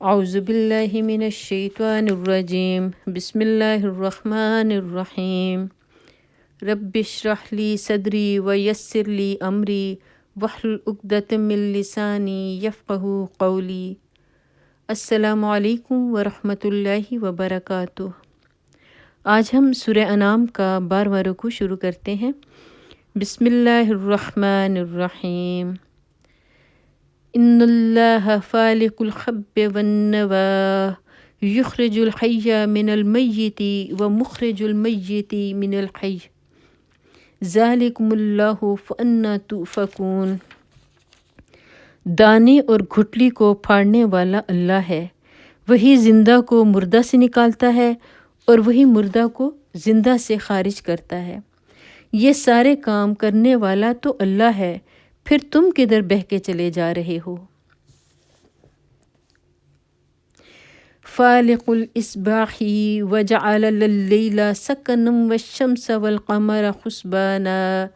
اعوذ باللہ من الشیطان الرجیم بسم اللہ الرحمن الرحیم رب اشرح لی صدری ویسر لی امری واحلل عقدۃ من لسانی یفقہوا قولی۔ السلام علیکم ورحمۃ اللہ وبرکاتہ۔ آج ہم سورہ انعام کا 12واں رکوع شروع کرتے ہیں۔ بسم اللہ الرحمن الرحیم۔ ان اللہ فالق الحب والنوى یخرج الحی من المیت ومخرج المیت من الحی ذالکم اللہ فانا تؤفکون۔ دانے اور گھٹلی کو پھاڑنے والا اللہ ہے، وہی زندہ کو مردہ سے نکالتا ہے اور وہی مردہ کو زندہ سے خارج کرتا ہے۔ یہ سارے کام کرنے والا تو اللہ ہے، پھر تم کدھر بہہ کے چلے جا رہے ہو؟ فالق الاصباح وجعل اللیل سکنا والشمس والقمر حسبانا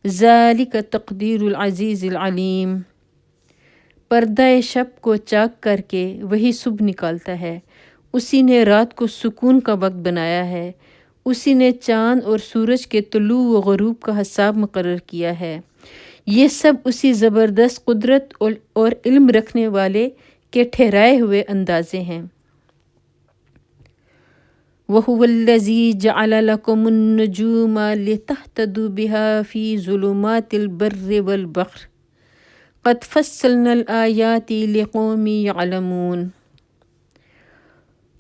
ذالک تقدیر العزیز العلیم۔ پردہ شب کو چاک کر کے وہی صبح نکالتا ہے، اسی نے رات کو سکون کا وقت بنایا ہے، اسی نے چاند اور سورج کے طلوع و غروب کا حساب مقرر کیا ہے۔ یہ سب اسی زبردست قدرت اور علم رکھنے والے کے ٹھہرائے ہوئے اندازے ہیں۔ وَهُوَ الَّذِي جَعَلَ لَكُمُ النُّجُومَ لِتَهْتَدُوا بِهَا فِي ظُلُمَاتِ الْبَرِّ وَالْبَحْرِ قَدْ فَصَّلْنَا الْآيَاتِ لِقَوْمٍ يَعْلَمُونَ۔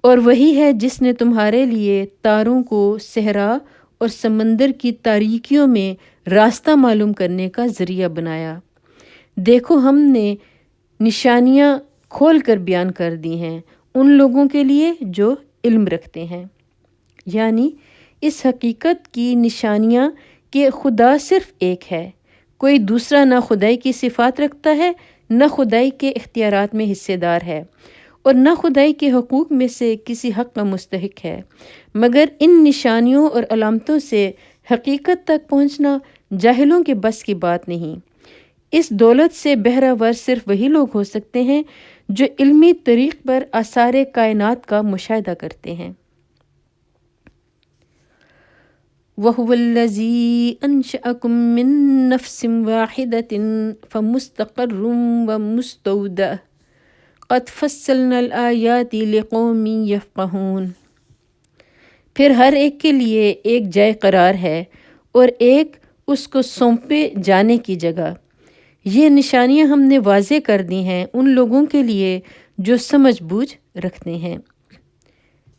اور وہی ہے جس نے تمہارے لیے تاروں کو صحرا اور سمندر کی تاریکیوں میں راستہ معلوم کرنے کا ذریعہ بنایا۔ دیکھو ہم نے نشانیاں کھول کر بیان کر دی ہیں ان لوگوں کے لیے جو علم رکھتے ہیں، یعنی اس حقیقت کی نشانیاں کہ خدا صرف ایک ہے، کوئی دوسرا نہ خدائی کی صفات رکھتا ہے، نہ خدائی کے اختیارات میں حصے دار ہے، اور نہ خدائی کے حقوق میں سے کسی حق کا مستحق ہے، مگر ان نشانیوں اور علامتوں سے حقیقت تک پہنچنا جاہلوں کے بس کی بات نہیں۔ اس دولت سے بہرہ ور صرف وہی لوگ ہو سکتے ہیں جو علمی طریق پر آثار کائنات کا مشاہدہ کرتے ہیں۔ وَهُوَ الَّذِي أَنشَأَكُم مِّن نَّفْسٍ وَاحِدَةٍ فَمُسْتَقَرٌّ وَمُسْتَوْدَعٌ قَدْ فَصَّلْنَا الْآيَاتِ لِقَوْمٍ يَفْقَهُونَ۔ پھر ہر ایک کے لیے ایک جائے قرار ہے اور ایک اس کو سونپے جانے کی جگہ۔ یہ نشانیاں ہم نے واضح کر دی ہیں ان لوگوں کے لیے جو سمجھ بوجھ رکھتے ہیں،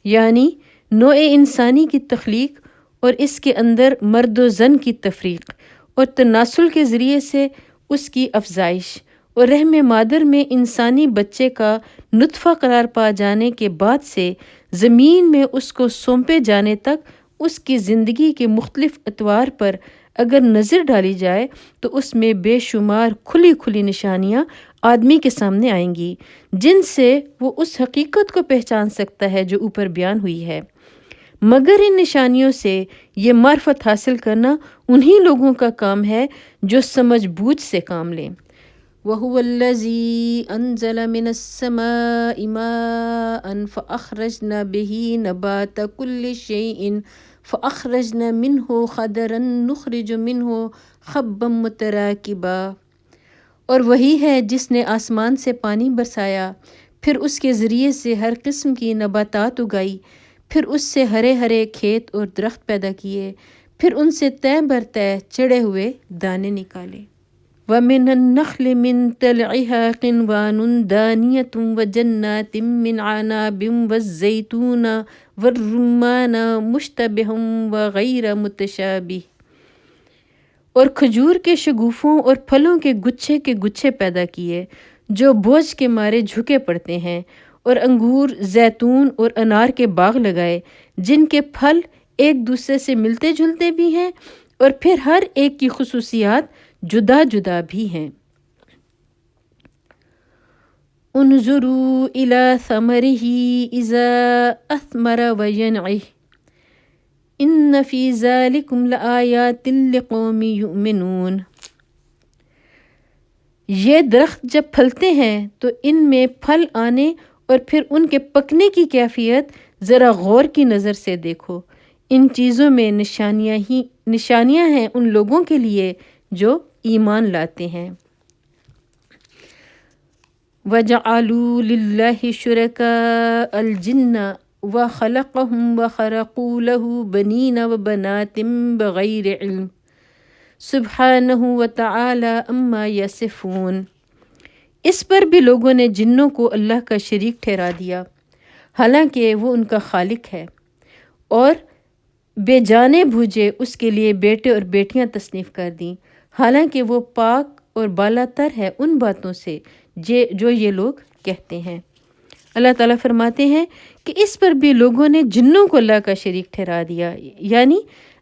یعنی نوع انسانی کی تخلیق اور اس کے اندر مرد و زن کی تفریق اور تناسل کے ذریعے سے اس کی افزائش، اور رحم مادر میں انسانی بچے کا نطفہ قرار پا جانے کے بعد سے زمین میں اس کو سونپے جانے تک اس کی زندگی کے مختلف اطوار پر اگر نظر ڈالی جائے تو اس میں بے شمار کھلی کھلی نشانیاں آدمی کے سامنے آئیں گی جن سے وہ اس حقیقت کو پہچان سکتا ہے جو اوپر بیان ہوئی ہے، مگر ان نشانیوں سے یہ معرفت حاصل کرنا انہی لوگوں کا کام ہے جو سمجھ بوجھ سے کام لیں۔ وَهُوَ الَّذِي أَنزَلَ مِنَ السَّمَاءِ مَاءً فَأَخْرَجْنَا بِهِ نَبَاتَ كُلِّ شَيْءٍ فَأَخْرَجْنَا مِنْهُ خَضَرًا نُخْرِجُ مِنْهُ حَبًّا مُتَرَاكِبًا۔ اور وہی ہے جس نے آسمان سے پانی برسایا، پھر اس کے ذریعے سے ہر قسم کی نباتات اگائی، پھر اس سے ہرے ہرے کھیت اور درخت پیدا کیے، پھر ان سے تہ بر تہ چڑھے ہوئے دانے نکالے۔ وَمِنَ النَّخْلِ مِن طَلْعِهَا قِنْوَانٌ دَانِيَةٌ وَجَنَّاتٍ مِّنْ عَنَابٍ وَالزَّيْتُونَ وَالرُّمَّانَ مُشْتَبِهًا وَغَيْرَ مُتَشَابِهٍ۔ اور کھجور کے شگوفوں اور پھلوں کے گچھے پیدا کیے جو بوجھ کے مارے جھکے پڑتے ہیں، اور انگور، زیتون اور انار کے باغ لگائے جن کے پھل ایک دوسرے سے ملتے جلتے بھی ہیں اور پھر ہر ایک کی خصوصیات جدا جدا بھی ہیں۔ انظروا إلى ثمره إذا أثمر وينعه إن في ذلكم لآيات لقوم يؤمنون۔ یہ درخت جب پھلتے ہیں تو ان میں پھل آنے اور پھر ان کے پکنے کی کیفیت ذرا غور کی نظر سے دیکھو، ان چیزوں میں نشانیاں ہیں ان لوگوں کے لیے جو ایمان لاتے ہیں۔ وَجَعَلُوا لِلَّهِ شُرَكَاءَ الْجِنَّ وَخَلَقَهُمْ وَخَرَقُوا لَهُ بَنِينَ وَبَنَاتٍ بِغَيْرِ عِلْمٍ سُبْحَانَهُ وَتَعَالَى عَمَّا يَصِفُونَ۔ اس پر بھی لوگوں نے جنوں کو اللہ کا شریک ٹھہرا دیا، حالانکہ وہ ان کا خالق ہے، اور بے جانے بوجھے اس کے لیے بیٹے اور بیٹیاں تصنیف کر دیں، حالانکہ وہ پاک اور بالا تر ہے ان باتوں سے جو یہ لوگ کہتے ہیں۔ اللہ تعالیٰ فرماتے ہیں کہ اس پر بھی لوگوں نے جنوں کو اللہ کا شریک ٹھہرا دیا، یعنی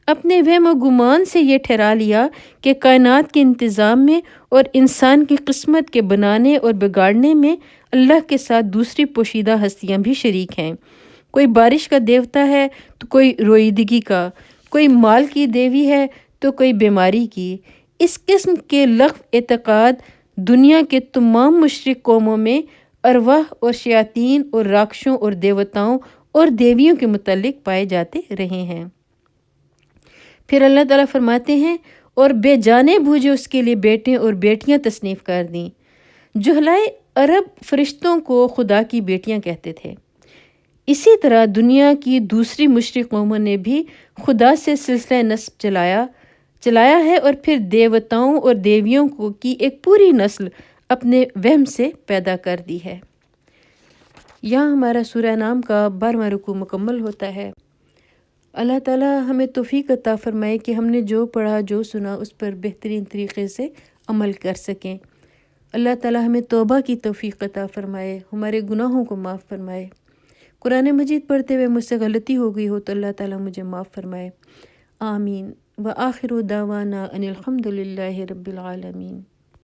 اپنے وہم و گمان سے یہ ٹھہرا لیا کہ کائنات کے انتظام میں اور انسان کی قسمت کے بنانے اور بگاڑنے میں اللہ کے ساتھ دوسری پوشیدہ ہستیاں بھی شریک ہیں۔ کوئی بارش کا دیوتا ہے تو کوئی روئیدگی کا، کوئی مال کی دیوی ہے تو کوئی بیماری کی۔ اس قسم کے لغو اعتقاد دنیا کے تمام مشرک قوموں میں ارواح اور شیاطین اور راکشوں اور دیوتاؤں اور دیویوں کے متعلق پائے جاتے رہے ہیں۔ پھر اللہ تعالیٰ فرماتے ہیں اور بے جانے بوجھے اس کے لیے بیٹے اور بیٹیاں تصنیف کر دیں۔ جہلائے عرب فرشتوں کو خدا کی بیٹیاں کہتے تھے۔ اسی طرح دنیا کی دوسری مشرک قوموں نے بھی خدا سے سلسلہ نسب چلایا ہے اور پھر دیوتاؤں اور دیویوں کی ایک پوری نسل اپنے وہم سے پیدا کر دی ہے۔ یہاں ہمارا سورہ نام کا 12واں رکوع مکمل ہوتا ہے۔ اللہ تعالیٰ ہمیں توفیق عطا فرمائے کہ ہم نے جو پڑھا جو سنا اس پر بہترین طریقے سے عمل کر سکیں۔ اللہ تعالیٰ ہمیں توبہ کی توفیق عطا فرمائے، ہمارے گناہوں کو معاف فرمائے۔ قرآن مجید پڑھتے ہوئے مجھ سے غلطی ہو گئی ہو تو اللہ تعالیٰ مجھے معاف فرمائے، آمین۔ وآخر دعوانا ان الحمد للہ رب العالمین۔